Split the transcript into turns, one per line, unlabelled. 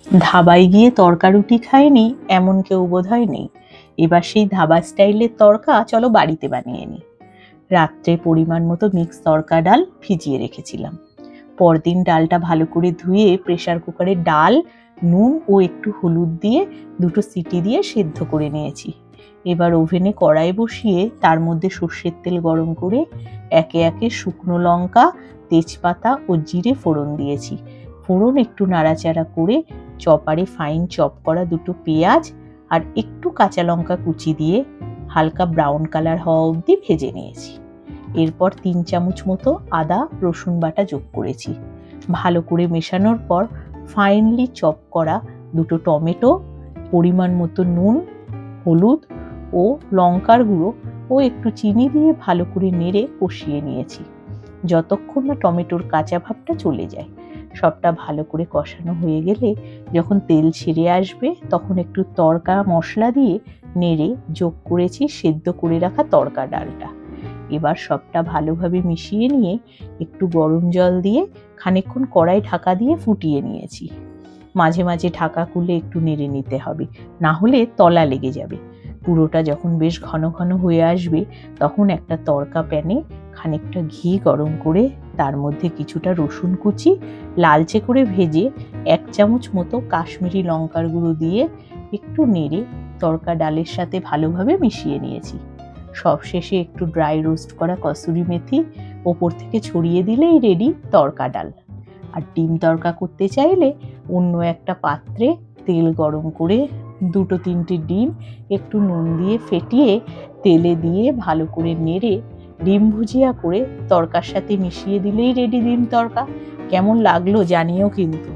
ধাবায় গিয়ে তড়কা রুটি খায়নি এমন কেউ বোধহয় নেই। এবার সেই ধাবা স্টাইলের তড়কা চলো বাড়িতে বানিয়ে নিই। রাত্রে পরিমাণ মতো মিক্স তড়কা ডাল ভিজিয়ে রেখেছিলাম। পরদিন ডালটা ভালো করে ধুয়ে প্রেসার কুকারে ডাল, নুন ও একটু হলুদ দিয়ে 2টো সিটি দিয়ে সেদ্ধ করে নিয়েছি। এবার ওভেনে কড়াই বসিয়ে তার মধ্যে সর্ষের তেল গরম করে একে একে শুকনো লঙ্কা, তেজপাতা ও জিরে ফোড়ন দিয়েছি। ফোড়ন একটু নাড়াচাড়া করে চপারে ফাইন চপ করা 2টো পেঁয়াজ আর একটু কাঁচা লঙ্কা কুচি দিয়ে হালকা ব্রাউন কালার হওয়া অবধি ভেজে নিয়েছি। এরপর 3 চামচ মতো আদা রসুন বাটা যোগ করেছি। ভালো করে মেশানোর পর ফাইনলি চপ করা 2টো টমেটো, পরিমাণ মতো নুন, হলুদ ও লঙ্কার গুঁড়ো ও একটু চিনি দিয়ে ভালো করে নেড়ে কষিয়ে নিয়েছি, যতক্ষণ না টমেটোর কাঁচা ভাবটা চলে যায়। সবটা ভালো করে কষানো হয়ে গেলে যখন তেল ছেড়ে আসবে তখন একটু তড়কা মশলা দিয়ে নেড়ে যোগ করেছি সেদ্ধ করে রাখা তড়কা ডালটা। এবার সবটা ভালোভাবে মিশিয়ে নিয়ে একটু গরম জল দিয়ে খানিকক্ষণ কড়াই ঢাকা দিয়ে ফুটিয়ে নিয়েছি। মাঝে মাঝে ঢাকা খুলে একটু নেড়ে নিতে হবে, না হলে তলা লেগে যাবে। পুরোটা যখন বেশ ঘন ঘন হয়ে আসবে তখন একটা তড়কা প্যানে খানিকটা ঘি গরম করে তার মধ্যে কিছুটা রসুন কুচি লালচে করে ভেজে 1 চামচ মতো কাশ্মীরি লঙ্কার গুঁড়ো দিয়ে একটু নেড়ে তড়কা ডালের সাথে ভালোভাবে মিশিয়ে নিয়েছি। সবশেষে একটু ড্রাই রোস্ট করা কসুরি মেথি ওপর থেকে ছড়িয়ে দিলেই রেডি তড়কা ডাল। আর ডিম তড়কা করতে চাইলে অন্য একটা পাত্রে তেল গরম করে 2-3টে ডিম একটু নুন দিয়ে ফেটিয়ে তেলে দিয়ে ভালো করে নেড়ে ডিম ভুজিয়া করে তড়কার সাথে মিশিয়ে দিলেই রেডি ডিম তড়কা। কেমন লাগলো জানিও কিন্তু।